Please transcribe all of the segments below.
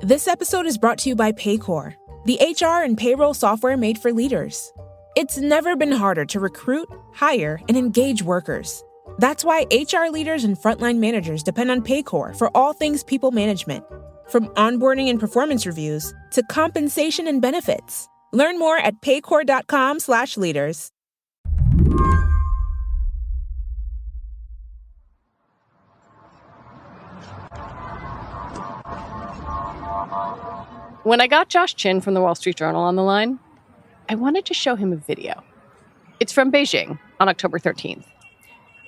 This episode is brought to you by Paycor, the HR and payroll software made for leaders. It's never been harder to recruit, hire, and engage workers. That's why HR leaders and frontline managers depend on Paycor for all things people management, from onboarding and performance reviews to compensation and benefits. Learn more at paycor.com/leaders. When I got Josh Chin from the Wall Street Journal on the line, I wanted to show him a video. It's from Beijing on October 13th,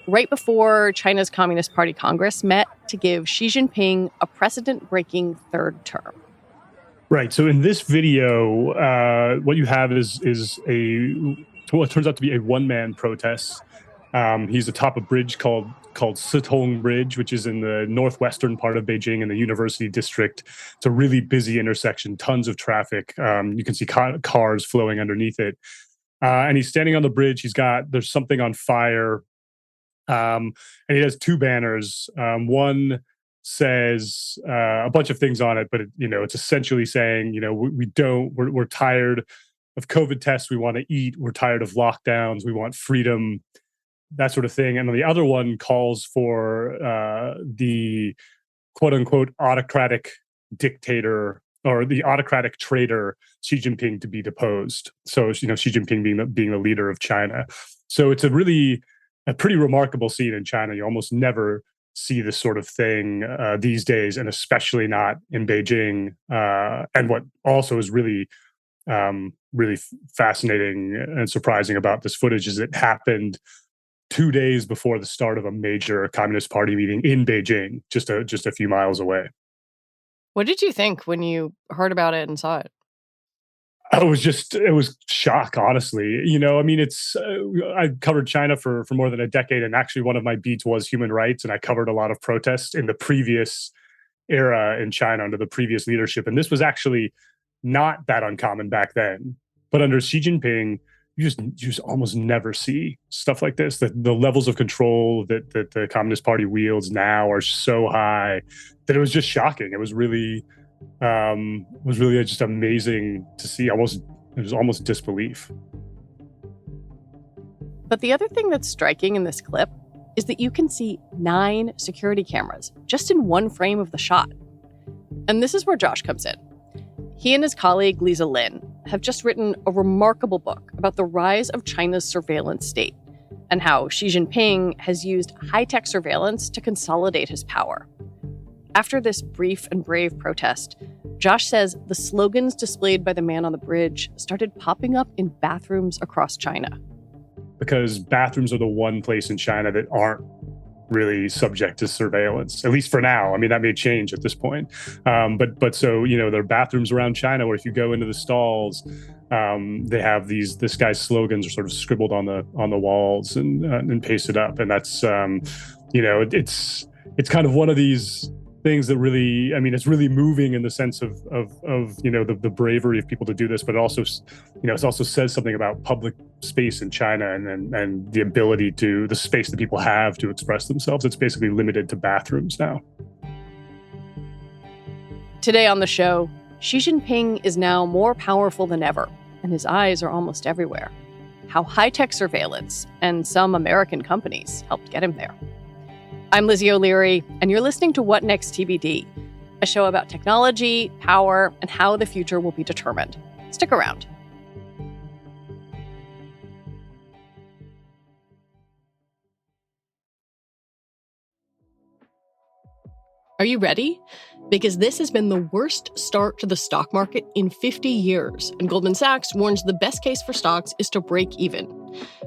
right before China's Communist Party Congress met to give Xi Jinping a precedent-breaking third term. Right. So in this video, what you have is what turns out to be a one-man protest. He's atop a bridge called Sitong Bridge, which is in the northwestern part of Beijing in the University District. It's a really busy intersection, tons of traffic. You can see cars flowing underneath it. And he's standing on the bridge. There's something on fire. And he has two banners. One says a bunch of things on it, but it's essentially saying, we're tired of COVID tests. We want to eat. We're tired of lockdowns. We want freedom, that sort of thing. And then the other one calls for the quote unquote autocratic dictator or the autocratic traitor Xi Jinping to be deposed. So, Xi Jinping being the leader of China. So it's a pretty remarkable scene in China. You almost never see this sort of thing these days, and especially not in Beijing. And what also is really fascinating and surprising about this footage is it happened 2 days before the start of a major Communist Party meeting in Beijing, just a few miles away. What did you think when you heard about it and saw it? It was shock, honestly. I covered China for more than a decade, and actually one of my beats was human rights, and I covered a lot of protests in the previous era in China under the previous leadership. And this was actually not that uncommon back then. But under Xi Jinping, you just almost never see stuff like this. The levels of control that the Communist Party wields now are so high that it was just shocking. It was really just amazing to see. It was almost disbelief. But the other thing that's striking in this clip is that you can see 9 security cameras just in one frame of the shot. And this is where Josh comes in. He and his colleague, Lizzie, have just written a remarkable book about the rise of China's surveillance state and how Xi Jinping has used high-tech surveillance to consolidate his power. After this brief and brave protest, Josh says the slogans displayed by the man on the bridge started popping up in bathrooms across China. Because bathrooms are the one place in China that aren't really subject to surveillance, at least for now. I mean, that may change at this point. But so, there are bathrooms around China where if you go into the stalls, they have this guy's slogans are sort of scribbled on the walls and pasted up. And that's, it's kind of one of these things that really, it's really moving in the sense of the bravery of people to do this, but it also says something about public space in China and the ability the space that people have to express themselves. It's basically limited to bathrooms now. Today on the show, Xi Jinping is now more powerful than ever, and his eyes are almost everywhere. How high-tech surveillance and some American companies helped get him there. I'm Lizzie O'Leary, and you're listening to What Next TBD, a show about technology, power, and how the future will be determined. Stick around. Are you ready? Because this has been the worst start to the stock market in 50 years, and Goldman Sachs warns the best case for stocks is to break even.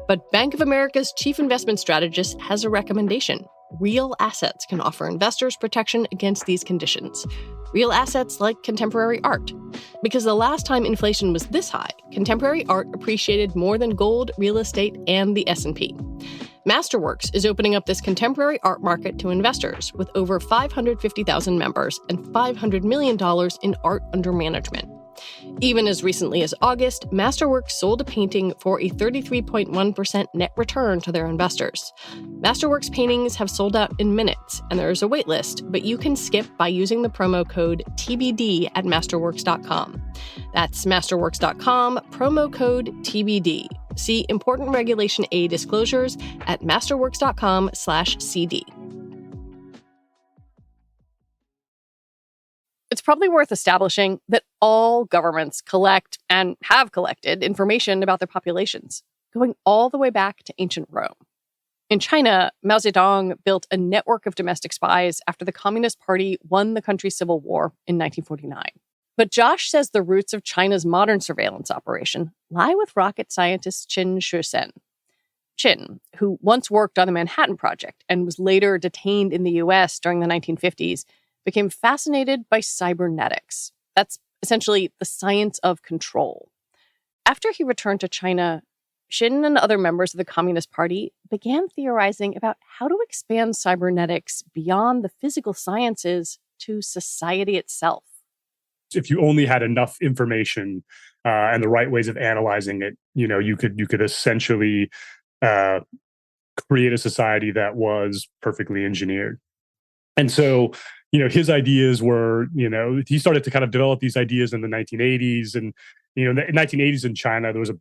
But Bank of America's chief investment strategist has a recommendation. Real assets can offer investors protection against these conditions. Real assets like contemporary art. Because the last time inflation was this high, contemporary art appreciated more than gold, real estate, and the S&P. Masterworks is opening up this contemporary art market to investors with over 550,000 members and $500 million in art under management. Even as recently as August, Masterworks sold a painting for a 33.1% net return to their investors. Masterworks paintings have sold out in minutes, and there is a wait list, but you can skip by using the promo code TBD at masterworks.com. That's masterworks.com, promo code TBD. See important Regulation A disclosures at masterworks.com/CD. It's probably worth establishing that all governments collect and have collected information about their populations, going all the way back to ancient Rome. In China, Mao Zedong built a network of domestic spies after the Communist Party won the country's civil war in 1949. But Josh says the roots of China's modern surveillance operation lie with rocket scientist Qin Shisen. Qin, who once worked on the Manhattan Project and was later detained in the US during the 1950s, became fascinated by cybernetics. That's essentially the science of control. After he returned to China, Qin and other members of the Communist Party began theorizing about how to expand cybernetics beyond the physical sciences to society itself. If you only had enough information and the right ways of analyzing it, you could essentially create a society that was perfectly engineered. And so, his ideas were, he started to kind of develop these ideas in the 1980s. And, in the 1980s in China, there was a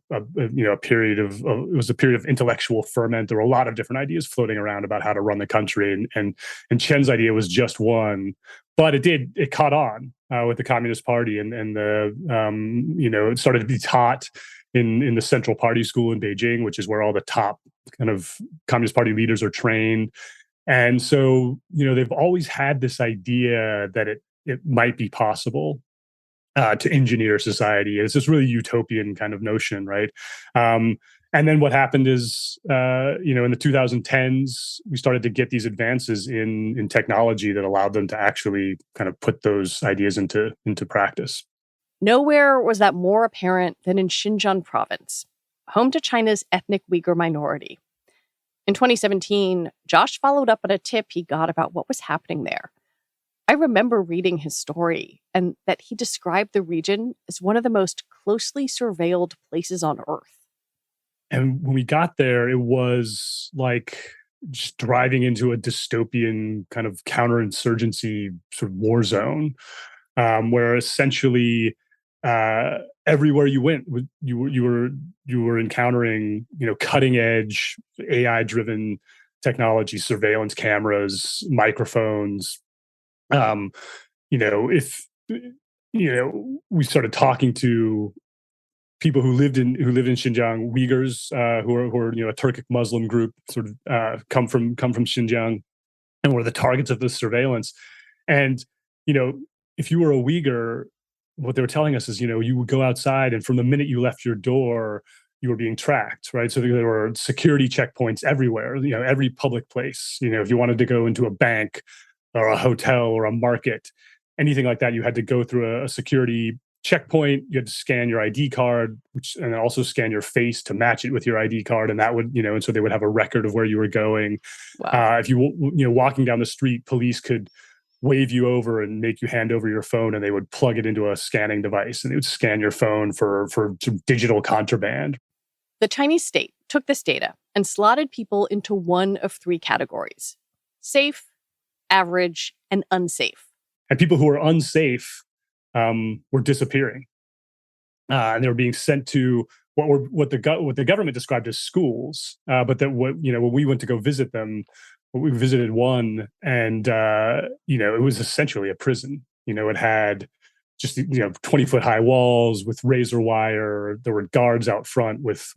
period of intellectual ferment. There were a lot of different ideas floating around about how to run the country. And Chen's idea was just one, but it caught on with the Communist Party. And it started to be taught in the Central Party School in Beijing, which is where all the top kind of Communist Party leaders are trained. And so, they've always had this idea that it might be possible to engineer society. It's this really utopian kind of notion, right? And then what happened is, in the 2010s, we started to get these advances in technology that allowed them to actually kind of put those ideas into practice. Nowhere was that more apparent than in Xinjiang province, home to China's ethnic Uyghur minority. In 2017, Josh followed up on a tip he got about what was happening there. I remember reading his story and that he described the region as one of the most closely surveilled places on Earth. And when we got there, it was like just driving into a dystopian kind of counterinsurgency sort of war zone, where essentially everywhere you went, you were encountering cutting edge AI driven technology, surveillance cameras, microphones. If we started talking to people who lived in Xinjiang, Uyghurs who are a Turkic Muslim group, sort of come from Xinjiang, and were the targets of this surveillance. And if you were a Uyghur, what they were telling us is, you would go outside, and from the minute you left your door, you were being tracked, right? So there were security checkpoints everywhere, every public place. If you wanted to go into a bank or a hotel or a market, anything like that, you had to go through a security checkpoint. You had to scan your ID card, and then also scan your face to match it with your ID card. And that would, and so they would have a record of where you were going. Wow. If you, walking down the street, police could wave you over and make you hand over your phone, and they would plug it into a scanning device, and they would scan your phone for digital contraband. The Chinese state took this data and slotted people into one of three categories: safe, average, and unsafe. And people who were unsafe were disappearing, and they were being sent to what the government described as schools. But that when we went to go visit them, we visited one, and it was essentially a prison. It had just 20-foot high walls with razor wire. There were guards out front with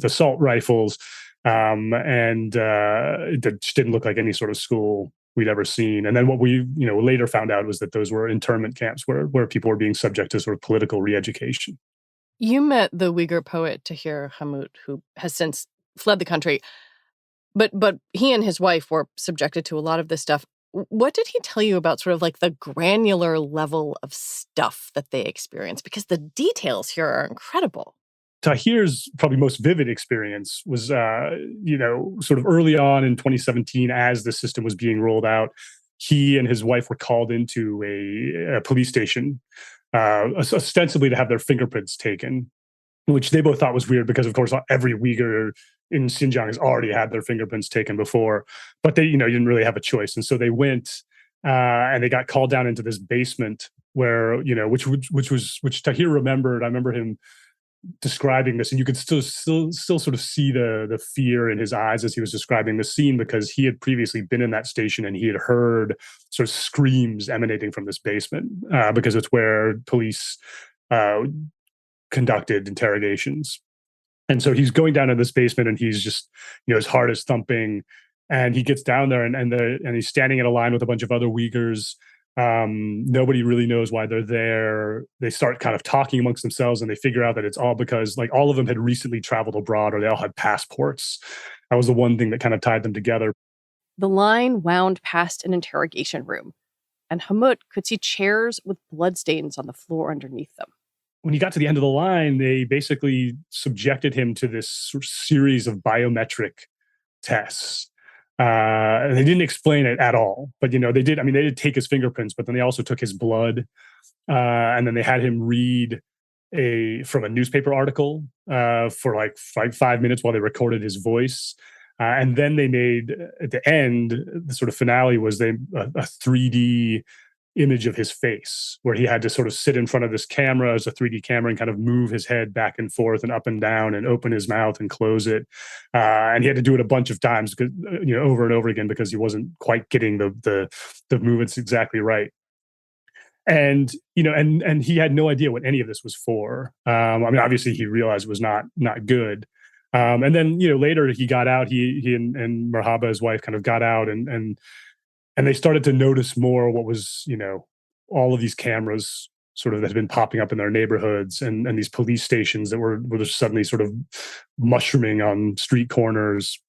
assault rifles, and it just didn't look like any sort of school we'd ever seen. And then what we later found out was that those were internment camps where people were being subject to sort of political re-education. You met the Uyghur poet Tahir Hamut, who has since fled the country. But he and his wife were subjected to a lot of this stuff. What did he tell you about sort of like the granular level of stuff that they experienced? Because the details here are incredible. Tahir's probably most vivid experience was, sort of early on in 2017, as the system was being rolled out, he and his wife were called into a police station ostensibly to have their fingerprints taken, which they both thought was weird because, of course, every Uyghur in Xinjiang has already had their fingerprints taken before, but they, you didn't really have a choice. And so they went and they got called down into this basement where, which Tahir remembered. I remember him describing this, and you could still sort of see the fear in his eyes as he was describing the scene, because he had previously been in that station and he had heard sort of screams emanating from this basement, because it's where police conducted interrogations. And so he's going down in this basement, and he's just, his heart is thumping, and he gets down there, and he's standing in a line with a bunch of other Uyghurs. Nobody really knows why they're there. They start kind of talking amongst themselves, and they figure out that it's all because, like, all of them had recently traveled abroad, or they all had passports. That was the one thing that kind of tied them together. The line wound past an interrogation room, and Hamut could see chairs with bloodstains on the floor underneath them. When he got to the end of the line, they basically subjected him to this series of biometric tests. And they didn't explain it at all, but they did. I mean, they did take his fingerprints, but then they also took his blood, and then they had him read from a newspaper article for like 5 minutes while they recorded his voice, and then they made, at the end, the sort of finale was a 3D image of his face, where he had to sort of sit in front of this camera as a 3D camera and kind of move his head back and forth and up and down and open his mouth and close it. And he had to do it a bunch of times, because, over and over again, because he wasn't quite getting the movements exactly right. And, and he had no idea what any of this was for. I mean, obviously he realized it was not good. And then, later he got out, he and Merhaba, his wife, kind of got out, and they started to notice more what was, all of these cameras sort of that had been popping up in their neighborhoods, and these police stations that were just suddenly sort of mushrooming on street corners.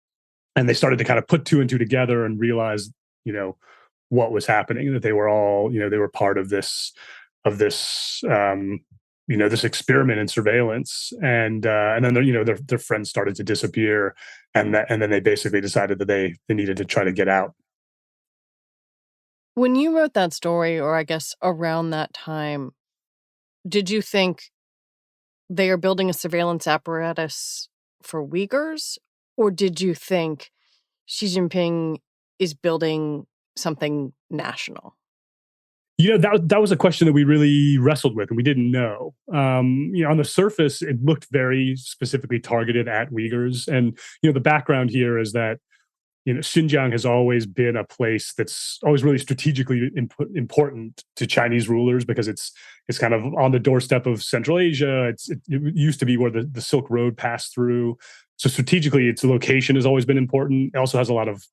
And they started to kind of put two and two together and realize, what was happening, that they were all, they were part of this, this experiment in surveillance. And then, their friends started to disappear. And then they basically decided that they needed to try to get out. When you wrote that story, or I guess around that time, did you think they are building a surveillance apparatus for Uyghurs? Or did you think Xi Jinping is building something national? That was a question that we really wrestled with, and we didn't know. On the surface, it looked very specifically targeted at Uyghurs. And, the background here is that, Xinjiang has always been a place that's always really strategically important to Chinese rulers, because it's kind of on the doorstep of Central Asia. It used to be where the Silk Road passed through. So strategically, its location has always been important. It also has a lot of,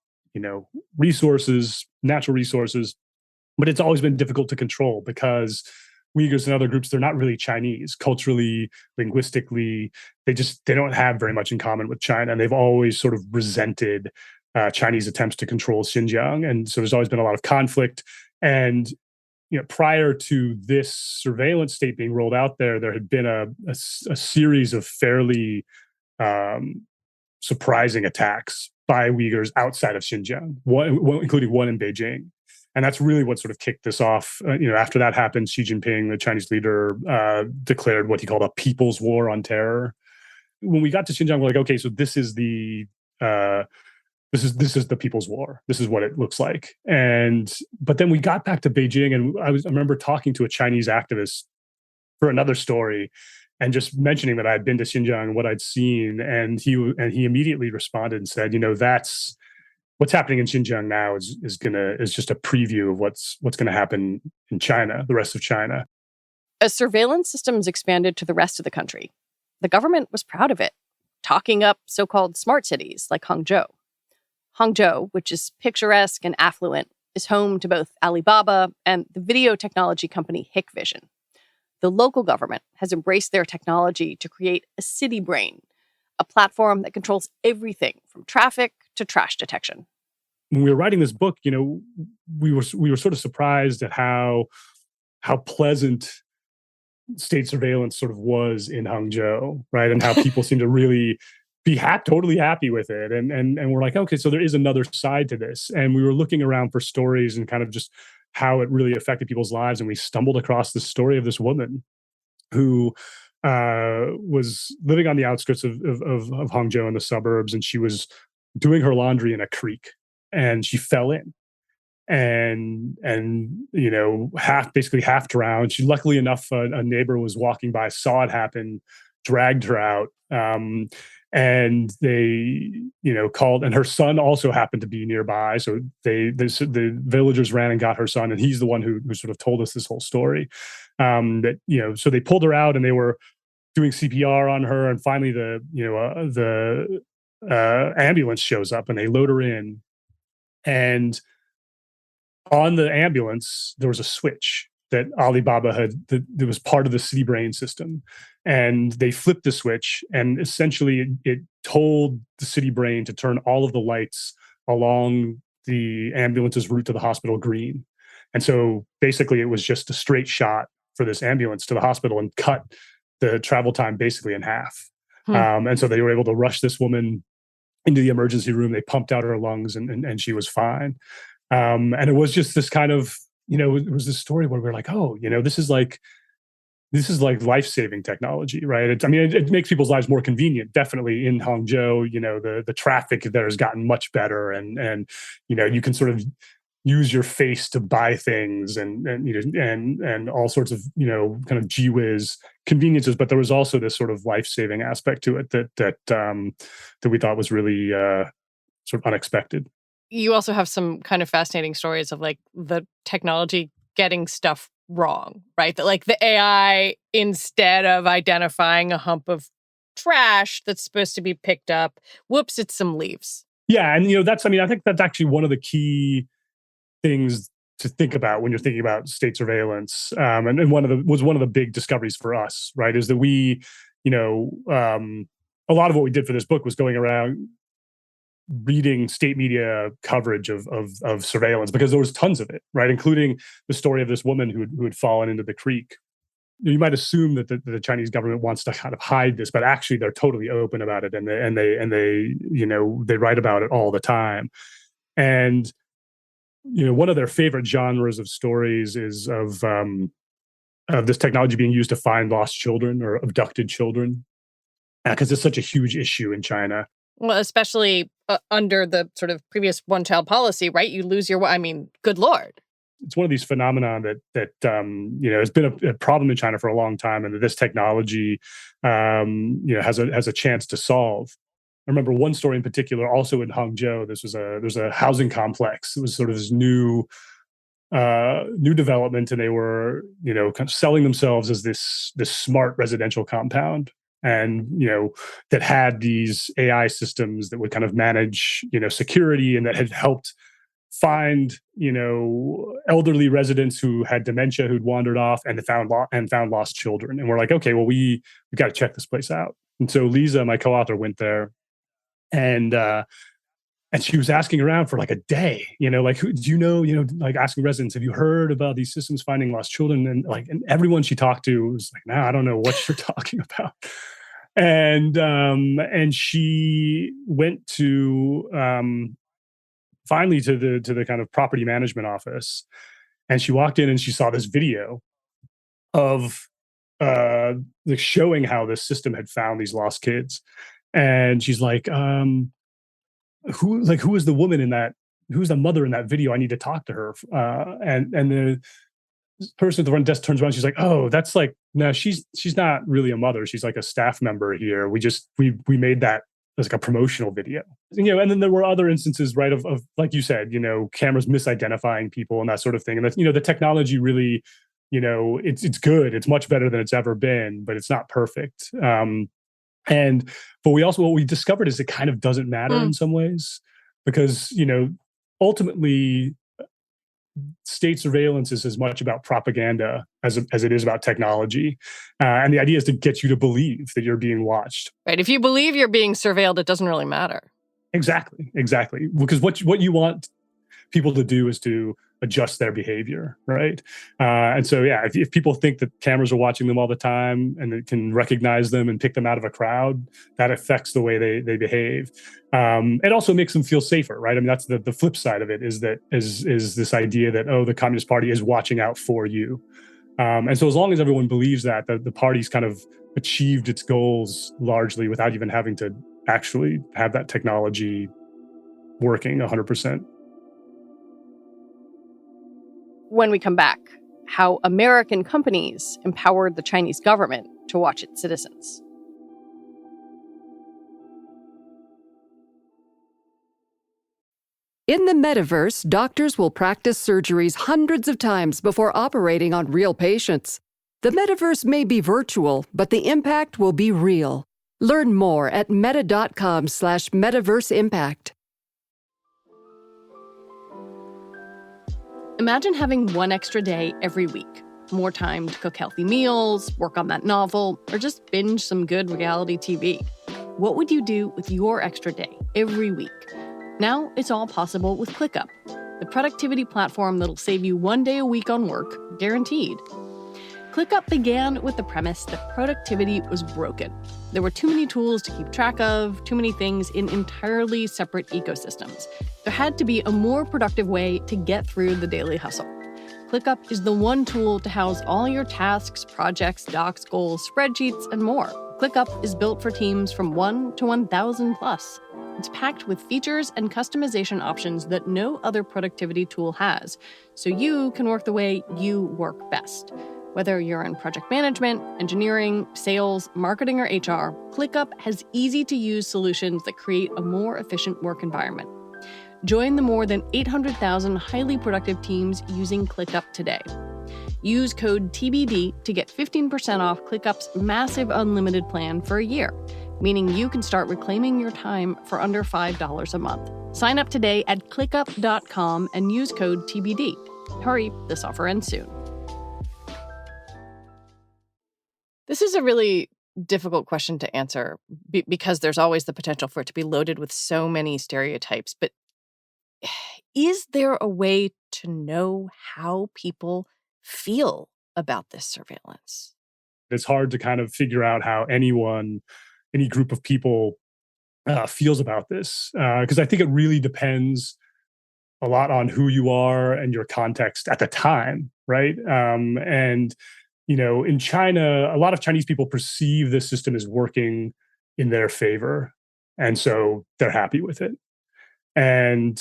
resources, natural resources, but it's always been difficult to control, because Uyghurs and other groups, they're not really Chinese culturally, linguistically. They don't have very much in common with China, and they've always sort of resented Chinese attempts to control Xinjiang. And so there's always been a lot of conflict. And, prior to this surveillance state being rolled out there had been a series of fairly surprising attacks by Uyghurs outside of Xinjiang, including one in Beijing. And that's really what sort of kicked this off. After that happened, Xi Jinping, the Chinese leader, declared what he called a people's war on terror. When we got to Xinjiang, we're like, okay, so this is the people's war. This is what it looks like. But then we got back to Beijing, and I remember talking to a Chinese activist for another story, and just mentioning that I had been to Xinjiang and what I'd seen. And he immediately responded and said, that's what's happening in Xinjiang now is just a preview of what's going to happen in China, the rest of China. As surveillance systems expanded to the rest of the country, the government was proud of it, talking up so-called smart cities like Hangzhou. Hangzhou, which is picturesque and affluent, is home to both Alibaba and the video technology company Hikvision. The local government has embraced their technology to create a city brain, a platform that controls everything from traffic to trash detection. When we were writing this book, we were sort of surprised at how pleasant state surveillance sort of was in Hangzhou, right? And how people seem to really be totally happy with it. And we're like, okay, so there is another side to this. And we were looking around for stories and kind of just how it really affected people's lives. And we stumbled across the story of this woman who was living on the outskirts of Hangzhou in the suburbs, and she was doing her laundry in a creek, and she fell in and basically half drowned. She, luckily enough, a neighbor was walking by, saw it happen, dragged her out, and they called, and her son also happened to be nearby, so the villagers ran and got her son, and he's the one who sort of told us this whole story. So they pulled her out, and they were doing CPR on her, and finally the ambulance shows up, and they load her in, and on the ambulance there was a switch that Alibaba had, that was part of the city brain system, and they flipped the switch, and essentially it told the city brain to turn all of the lights along the ambulance's route to the hospital green. And so basically it was just a straight shot for this ambulance to the hospital and cut the travel time basically in half. And so they were able to rush this woman into the emergency room. They pumped out her lungs, and she was fine. And it was just this kind of, it was this story where we're like, oh, this is like life-saving technology, right? It makes people's lives more convenient. Definitely in Hangzhou, the traffic there has gotten much better, and you can sort of use your face to buy things, and all sorts of kind of gee whiz conveniences. But there was also this sort of life-saving aspect to it that we thought was really sort of unexpected. You also have some kind of fascinating stories of like the technology getting stuff wrong, right? That like the AI, instead of identifying a hump of trash that's supposed to be picked up, whoops, it's some leaves. Yeah, and I think that's actually one of the key things to think about when you're thinking about state surveillance. And one of the big discoveries for us, right, is that we, a lot of what we did for this book was going around reading state media coverage of surveillance, because there was tons of it, right? Including the story of this woman who had fallen into the creek. You might assume that the Chinese government wants to kind of hide this, but actually they're totally open about it, and they write about it all the time. And one of their favorite genres of stories is of this technology being used to find lost children or abducted children, because it's such a huge issue in China. Well, especially under the sort of previous one-child policy, right? You lose your, good Lord. It's one of these phenomena that has been a problem in China for a long time, and that this technology, has a chance to solve. I remember one story in particular, also in Hangzhou. There's a housing complex. It was sort of this new development, and they were kind of selling themselves as this smart residential compound, and that had these AI systems that would kind of manage security, and that had helped find elderly residents who had dementia, who'd wandered off, and found lost children. And we're like, okay, well, we got to check this place out. And so Lisa, my co-author, went there, and she was asking around for like a day, like, who do like asking residents, have you heard about these systems finding lost children? And everyone she talked to was like, no, I don't know what you're talking about. And she went to finally to the kind of property management office, and she walked in and she saw this video of showing how this system had found these lost kids. And she's like, who is the woman in that? Who's the mother in that video? I need to talk to her. And the person at the front desk turns around. She's like, oh, that's like, no, she's not really a mother. She's like a staff member here. We made that as like a promotional video. And then there were other instances, right, of like you said, cameras misidentifying people and that sort of thing. And that, the technology really, it's good. It's much better than it's ever been, but it's not perfect. But what we discovered is it kind of doesn't matter in some ways, because, ultimately state surveillance is as much about propaganda as it is about technology. And the idea is to get you to believe that you're being watched. Right. If you believe you're being surveilled, it doesn't really matter. Exactly. Because what you want people to do is to adjust their behavior, right? And so, yeah, if people think that cameras are watching them all the time and it can recognize them and pick them out of a crowd, that affects the way they behave. It also makes them feel safer, right? I mean, that's the flip side of it is this idea that, oh, the Communist Party is watching out for you. And so as long as everyone believes that, the party's kind of achieved its goals largely without even having to actually have that technology working 100%. When we come back, how American companies empowered the Chinese government to watch its citizens. In the metaverse, doctors will practice surgeries hundreds of times before operating on real patients. The metaverse may be virtual, but the impact will be real. Learn more at meta.com/metaverseimpact. Imagine having one extra day every week. More time to cook healthy meals, work on that novel, or just binge some good reality TV. What would you do with your extra day every week? Now it's all possible with ClickUp, the productivity platform that'll save you one day a week on work, guaranteed. ClickUp began with the premise that productivity was broken. There were too many tools to keep track of, too many things in entirely separate ecosystems. There had to be a more productive way to get through the daily hustle. ClickUp is the one tool to house all your tasks, projects, docs, goals, spreadsheets, and more. ClickUp is built for teams from 1 to 1,000 plus. It's packed with features and customization options that no other productivity tool has, so you can work the way you work best. Whether you're in project management, engineering, sales, marketing, or HR, ClickUp has easy-to-use solutions that create a more efficient work environment. Join the more than 800,000 highly productive teams using ClickUp today. Use code TBD to get 15% off ClickUp's massive unlimited plan for a year, meaning you can start reclaiming your time for under $5 a month. Sign up today at clickup.com and use code TBD. Hurry, this offer ends soon. This is a really difficult question to answer because there's always the potential for it to be loaded with so many stereotypes. But is there a way to know how people feel about this surveillance? It's hard to kind of figure out how any group of people feels about this, because I think it really depends a lot on who you are and your context at the time, right? And in China, a lot of Chinese people perceive this system as working in their favor, and so they're happy with it. And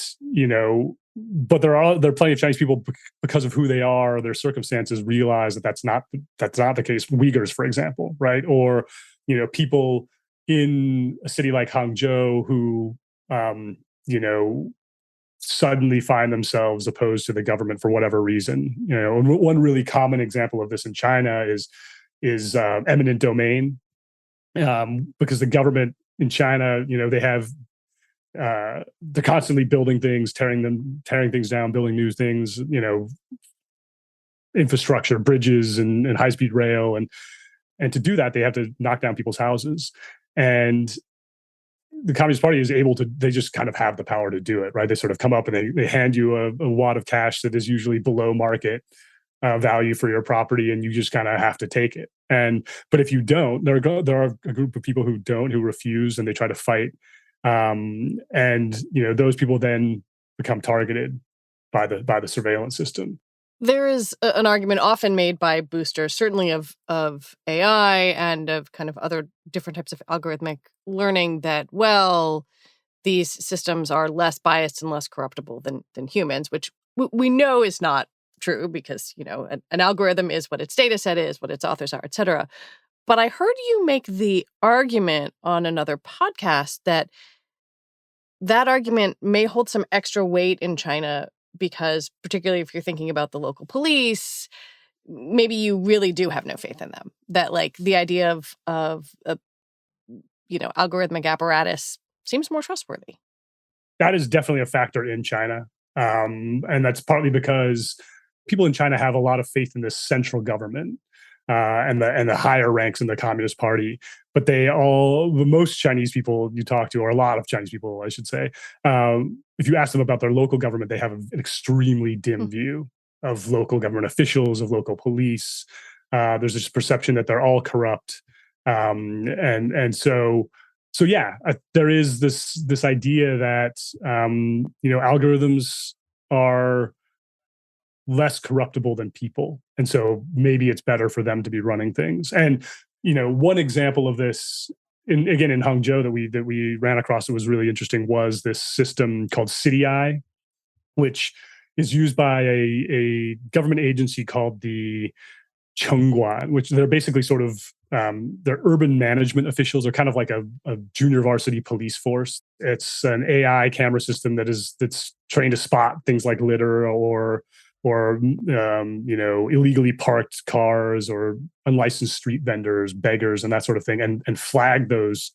but there are plenty of Chinese people, because of who they are or their circumstances, realize that that's not the case. Uyghurs, for example, right? Or people in a city like Hangzhou who suddenly find themselves opposed to the government for whatever reason. One really common example of this in China is eminent domain, because the government in China, they're constantly building things, tearing things down, building new things, infrastructure, bridges, and high-speed rail, and to do that, they have to knock down people's houses. And the Communist Party is able to, they just kind of have the power to do it, right? They sort of come up and they hand you a wad of cash that is usually below market value for your property, and you just kind of have to take it. But if you don't, there are a group of people who refuse, and they try to fight. Those people then become targeted by the surveillance system. There is an argument often made by boosters, certainly of AI and of kind of other different types of algorithmic learning, that, well, these systems are less biased and less corruptible than humans, which we know is not true, because, an algorithm is what its data set is, what its authors are, et cetera. But I heard you make the argument on another podcast that argument may hold some extra weight in China, because particularly if you're thinking about the local police, maybe you really do have no faith in them. That, like, the idea of algorithmic apparatus seems more trustworthy. That is definitely a factor in China. And that's partly because people in China have a lot of faith in this central government. and the higher ranks in the Communist Party. But most Chinese people you talk to, or a lot of Chinese people, I should say, if you ask them about their local government, they have an extremely dim view of local government officials, of local police. There's this perception that they're all corrupt, and so yeah, there is this idea that algorithms are less corruptible than people, and so maybe it's better for them to be running things. And one example of this, in Hangzhou that we ran across that was really interesting was this system called CityEye, which is used by a government agency called the Chengguan, which they're basically sort of they're urban management officials. Are kind of like a junior varsity police force. It's an AI camera system that's trained to spot things like litter or illegally parked cars or unlicensed street vendors, beggars, and that sort of thing, and flag those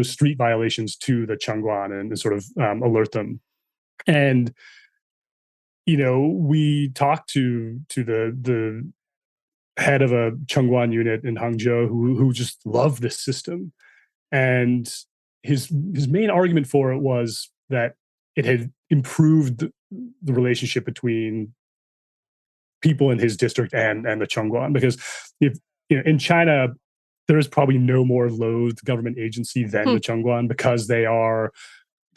street violations to the Chengguan and sort of alert them. And we talked to the head of a Chengguan unit in Hangzhou who just loved this system, and his main argument for it was that it had improved the relationship between people in his district and the Chengguan, because if in China there is probably no more loathed government agency than the Chengguan, because they're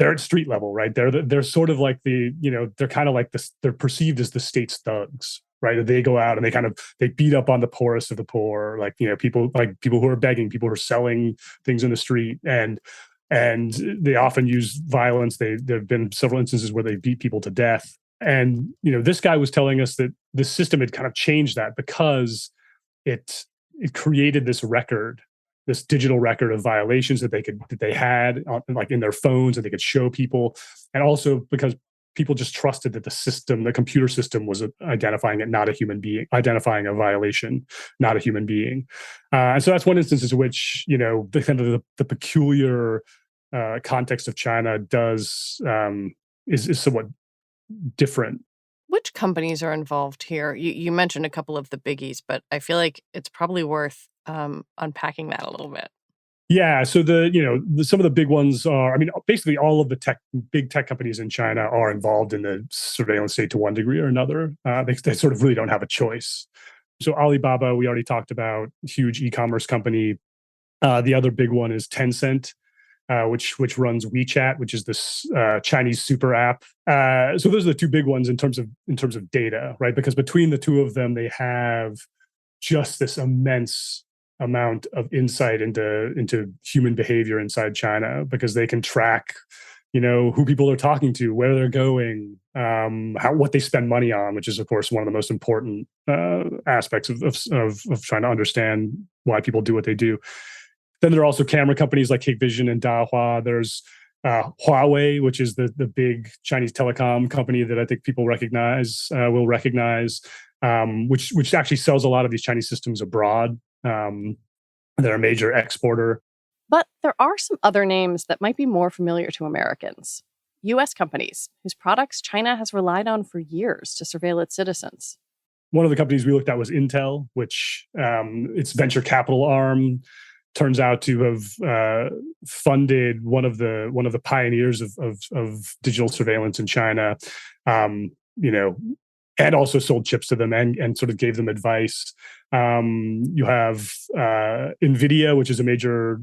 at street level, right? They're sort of like they're kind of like this. They're perceived as the state's thugs, right? They go out and they beat up on the poorest of the poor, people who are begging, people who are selling things in the street, and they often use violence. There have been several instances where they beat people to death. And this guy was telling us that the system had kind of changed that, because it created this record, this digital record of violations that they had like in their phones, and they could show people, and also because people just trusted that the computer system was identifying it, not a human being, identifying a violation, not a human being. And so that's one instance in which the kind of the peculiar context of China is somewhat different. Which companies are involved here? You mentioned a couple of the biggies, but I feel like it's probably worth unpacking that a little bit. Yeah, so some of the big ones are, basically all of the big tech companies in China are involved in the surveillance state to one degree or another. They sort of really don't have a choice. So Alibaba, we already talked about, huge e-commerce company. The other big one is Tencent, which runs WeChat, which is this Chinese super app. So those are the two big ones in terms of data, right? Because between the two of them, they have just this immense amount of insight into human behavior inside China, because they can track, who people are talking to, where they're going, what they spend money on, which is of course one of the most important aspects of trying to understand why people do what they do. Then there are also camera companies like Hikvision and Dahua. There's Huawei, which is the big Chinese telecom company that I think people will recognize, which actually sells a lot of these Chinese systems abroad. They're a major exporter. But there are some other names that might be more familiar to Americans. U.S. companies whose products China has relied on for years to surveil its citizens. One of the companies we looked at was Intel, which its venture capital arm turns out to have funded one of the pioneers of digital surveillance in China, and also sold chips to them and sort of gave them advice. You have NVIDIA, which is a major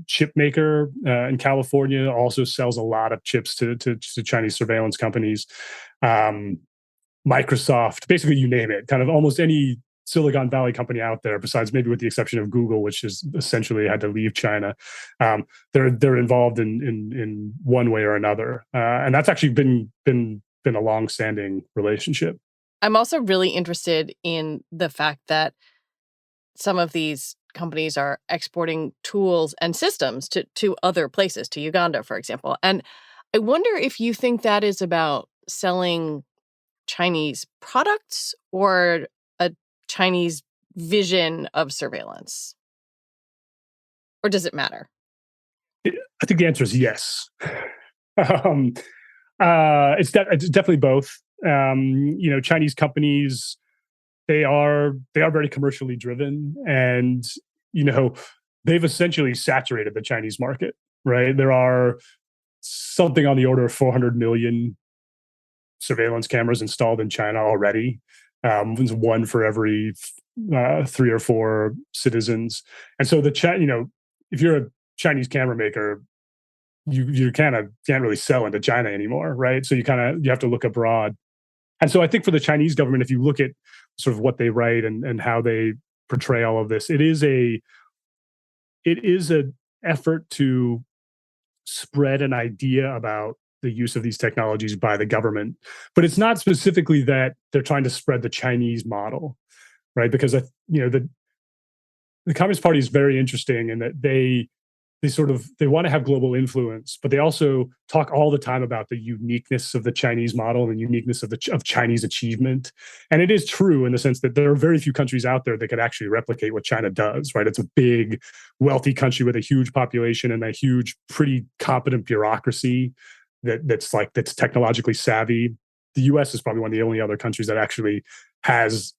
chip maker in California, also sells a lot of chips to Chinese surveillance companies. Microsoft, basically you name it, kind of almost any Silicon Valley company out there, besides maybe with the exception of Google, which is essentially had to leave China. They're involved in one way or another, and that's actually been a long-standing relationship. I'm also really interested in the fact that some of these companies are exporting tools and systems to other places, to Uganda, for example. And I wonder if you think that is about selling Chinese products or a Chinese vision of surveillance? Or does it matter? I think the answer is yes. It's definitely both. Chinese companies they are very commercially driven, and they've essentially saturated the Chinese market. Right, there are something on the order of 400 million surveillance cameras installed in China already. There's one for every 3 or 4 citizens, and so if you're a Chinese camera maker, you kind of can't really sell into China anymore, right? So you have to look abroad. And so I think for the Chinese government, if you look at sort of what they write and how they portray all of this, it is an effort to spread an idea about the use of these technologies by the government. But it's not specifically that they're trying to spread the Chinese model, right? Because the Communist Party is very interesting in that they want to have global influence, but they also talk all the time about the uniqueness of the Chinese model and the uniqueness of Chinese achievement. And it is true in the sense that there are very few countries out there that could actually replicate what China does, right? It's a big, wealthy country with a huge population and a huge, pretty competent bureaucracy that's technologically savvy. The US is probably one of the only other countries that actually has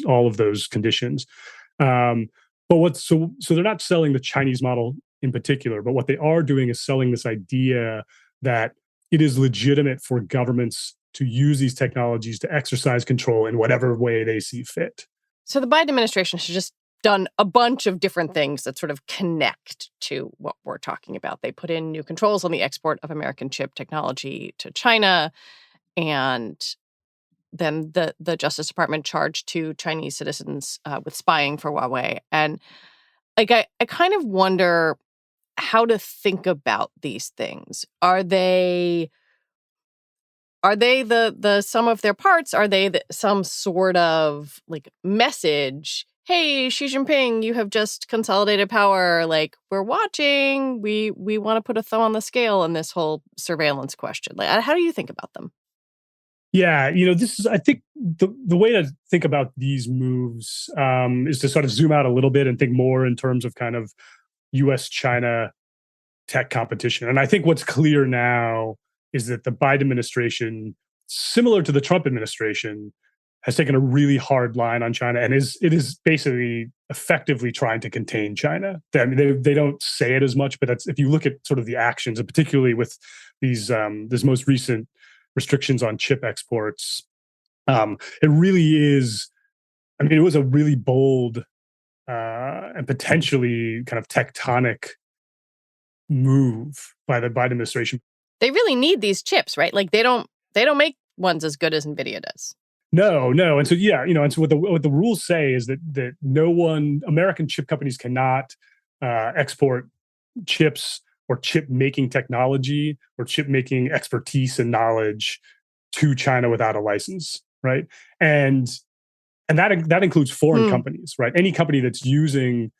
all of those conditions. So they're not selling the Chinese model in particular, but what they are doing is selling this idea that it is legitimate for governments to use these technologies to exercise control in whatever way they see fit. So the Biden administration has just done a bunch of different things that sort of connect to what we're talking about. They put in new controls on the export of American chip technology to China, and then the Justice Department charged 2 Chinese citizens with spying for Huawei. And I kind of wonder how to think about these things. Are they the sum of their parts? Are they some sort of message? Hey, Xi Jinping, you have just consolidated power. We're watching. We want to put a thumb on the scale in this whole surveillance question. How do you think about them? Yeah, I think the way to think about these moves is to sort of zoom out a little bit and think more in terms of kind of US-China tech competition. And I think what's clear now is that the Biden administration, similar to the Trump administration, has taken a really hard line on China and it is basically effectively trying to contain China. They don't say it as much, but if you look at sort of the actions, and particularly with these this most recent restrictions on chip exports, it really is. I mean, it was a really bold and potentially kind of tectonic move by the Biden administration. They really need these chips, right? They don't make ones as good as NVIDIA does. No. And so, and so what the rules say is that American chip companies cannot export chips or chip making technology or chip making expertise and knowledge to China without a license, right? And that includes foreign companies, right? Any company that's using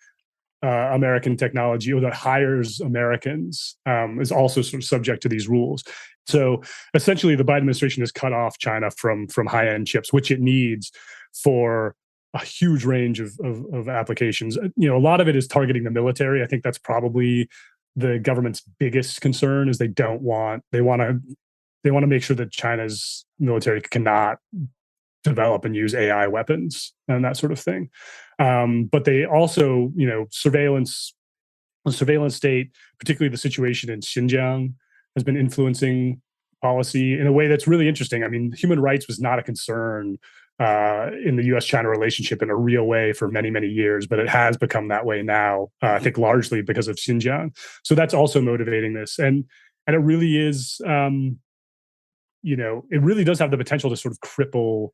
American technology or that hires Americans is also sort of subject to these rules. So essentially, the Biden administration has cut off China from high-end chips, which it needs for a huge range of applications. A lot of it is targeting the military. I think that's probably the government's biggest concern. Is they want to make sure that China's military cannot develop and use AI weapons and that sort of thing. But they also, the surveillance state, particularly the situation in Xinjiang, has been influencing policy in a way that's really interesting. I mean, human rights was not a concern in the U.S.-China relationship in a real way for many, many years, but it has become that way now, I think largely because of Xinjiang. So that's also motivating this. And it really is, it really does have the potential to sort of cripple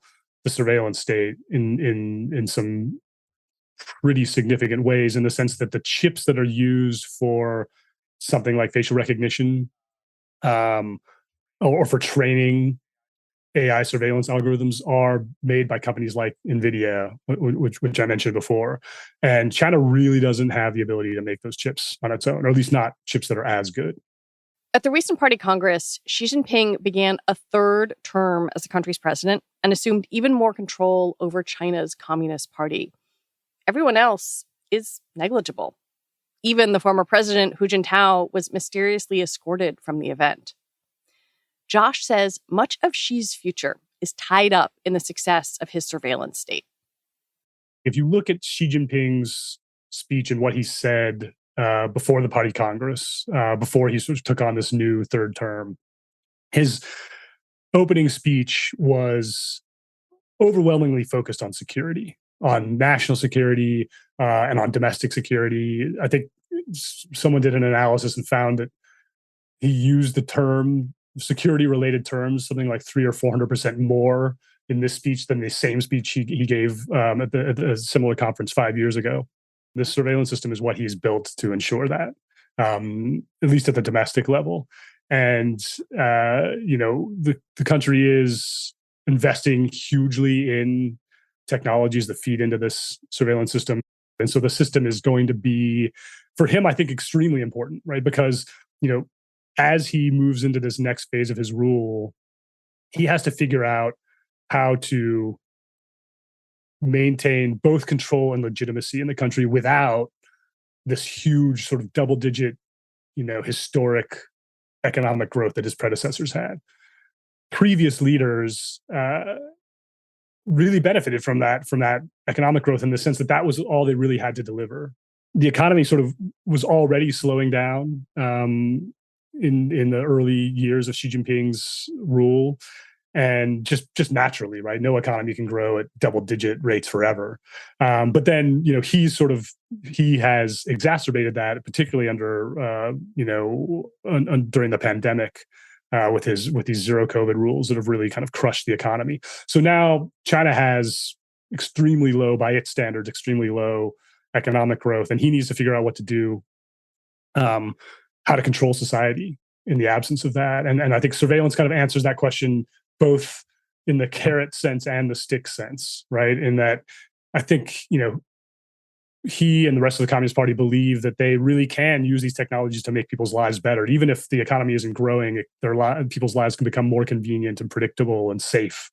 the surveillance state in some pretty significant ways, in the sense that the chips that are used for something like facial recognition or for training AI surveillance algorithms are made by companies like NVIDIA, which I mentioned before. And China really doesn't have the ability to make those chips on its own, or at least not chips that are as good. At the recent Party Congress, Xi Jinping began a 3rd term as the country's president and assumed even more control over China's Communist Party. Everyone else is negligible. Even the former president, Hu Jintao, was mysteriously escorted from the event. Josh says much of Xi's future is tied up in the success of his surveillance state. If you look at Xi Jinping's speech and what he said before the Party Congress, before he sort of took on this new third term, his opening speech was overwhelmingly focused on security, on national security, and on domestic security. I think someone did an analysis and found that he used the term security-related terms something like 300 or 400% more in this speech than the same speech he gave at a similar conference 5 years ago. This surveillance system is what he's built to ensure that, at least at the domestic level. And the country is investing hugely in technologies that feed into this surveillance system. And so the system is going to be, for him, I think, extremely important, right? Because, as he moves into this next phase of his rule, he has to figure out how to maintain both control and legitimacy in the country without this huge sort of double-digit, historic economic growth that his predecessors had. Previous leaders really benefited from that economic growth in the sense that was all they really had to deliver. The economy sort of was already slowing down in the early years of Xi Jinping's rule, and just naturally, right? No economy can grow at double-digit rates forever. But then, he has exacerbated that, particularly under during the pandemic. With these zero COVID rules that have really kind of crushed the economy. So now China has extremely low, by its standards, extremely low economic growth, and he needs to figure out what to do, how to control society in the absence of that. And I think surveillance kind of answers that question both in the carrot sense and the stick sense, right? In that I think, he and the rest of the Communist Party believe that they really can use these technologies to make people's lives better. Even if the economy isn't growing, people's lives can become more convenient and predictable and safe,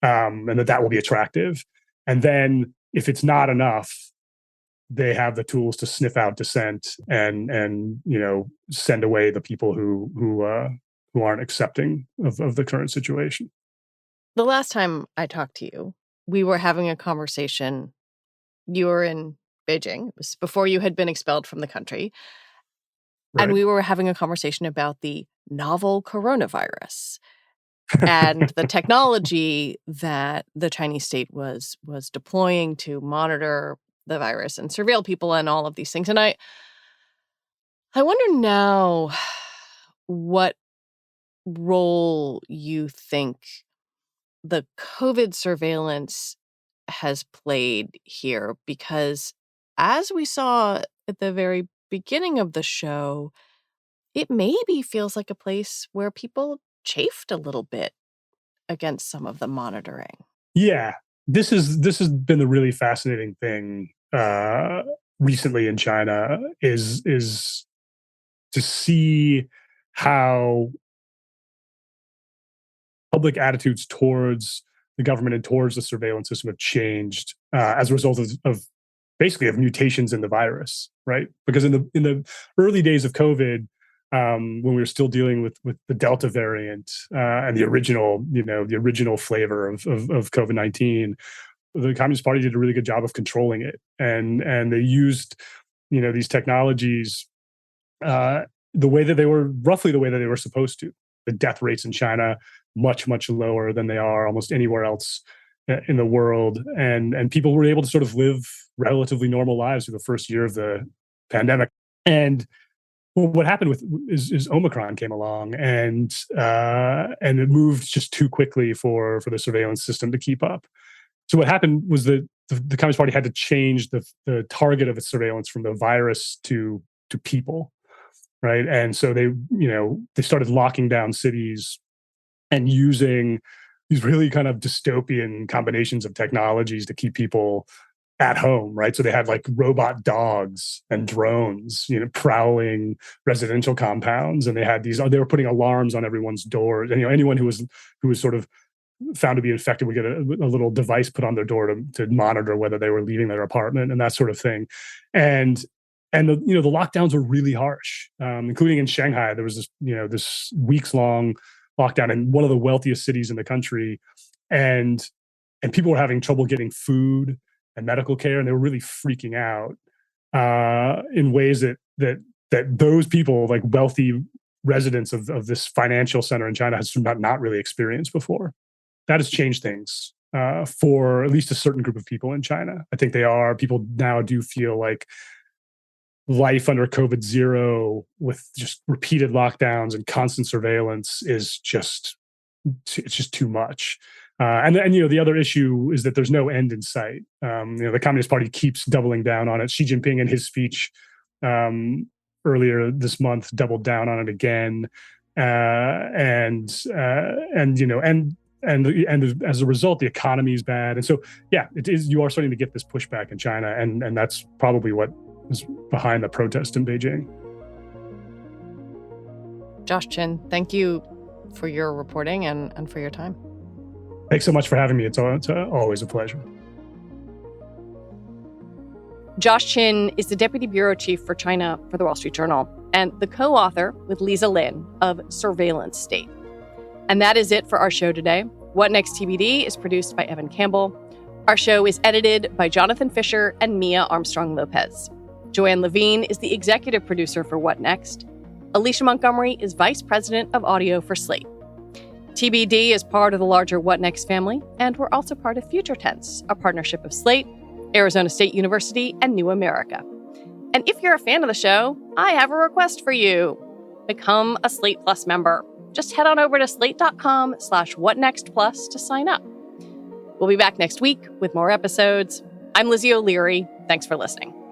and that will be attractive. And then if it's not enough, they have the tools to sniff out dissent and send away the people who aren't accepting of the current situation. The last time I talked to you, we were having a conversation. You were in Beijing. It was before you had been expelled from the country. Right. And we were having a conversation about the novel coronavirus and the technology that the Chinese state was deploying to monitor the virus and surveil people and all of these things. And I wonder now what role you think the COVID surveillance has played here, because as we saw at the very beginning of the show, it maybe feels like a place where people chafed a little bit against some of the monitoring. Yeah, this has been the really fascinating thing recently in China is to see how public attitudes towards the government and towards the surveillance system have changed as a result of basically of mutations in the virus, right? Because in the early days of COVID, when we were still dealing with the Delta variant and the original flavor of COVID-19, the Communist Party did a really good job of controlling it, and they used these technologies roughly the way that they were supposed to. The death rates in China much lower than they are almost anywhere else in the world, and people were able to sort of live relatively normal lives through the first year of the pandemic. And what happened is Omicron came along, and it moved just too quickly for the surveillance system to keep up. So what happened was that the Communist Party had to change the target of its surveillance from the virus to people, right? And so they started locking down cities and using these really kind of dystopian combinations of technologies to keep people at home, right? So they had like robot dogs and drones, prowling residential compounds, and they were putting alarms on everyone's doors. And anyone who was sort of found to be infected would get a little device put on their door to monitor whether they were leaving their apartment and that sort of thing. And the lockdowns were really harsh, including in Shanghai. There was this weeks long lockdown in one of the wealthiest cities in the country, and people were having trouble getting food and medical care, and they were really freaking out in ways that those people, like wealthy residents of this financial center in China, has not really experienced before. That has changed things for at least a certain group of people in China. I think people now do feel like life under COVID zero with just repeated lockdowns and constant surveillance is just too much. And the other issue is that there's no end in sight. The Communist Party keeps doubling down on it. Xi Jinping, in his speech earlier this month, doubled down on it again, and as a result, the economy is bad. And so, it is. You are starting to get this pushback in China, and that's probably what is behind the protest in Beijing. Josh Chin, thank you for your reporting and for your time. Thanks so much for having me. It's always a pleasure. Josh Chin is the Deputy Bureau Chief for China for the Wall Street Journal and the co-author with Lisa Lin of Surveillance State. And that is it for our show today. What Next TBD is produced by Evan Campbell. Our show is edited by Jonathan Fisher and Mia Armstrong-Lopez. Joanne Levine is the executive producer for What Next. Alicia Montgomery is vice president of audio for Slate. TBD is part of the larger What Next family, and we're also part of Future Tense, a partnership of Slate, Arizona State University, and New America. And if you're a fan of the show, I have a request for you. Become a Slate Plus member. Just head on over to slate.com/whatnextplus to sign up. We'll be back next week with more episodes. I'm Lizzie O'Leary. Thanks for listening.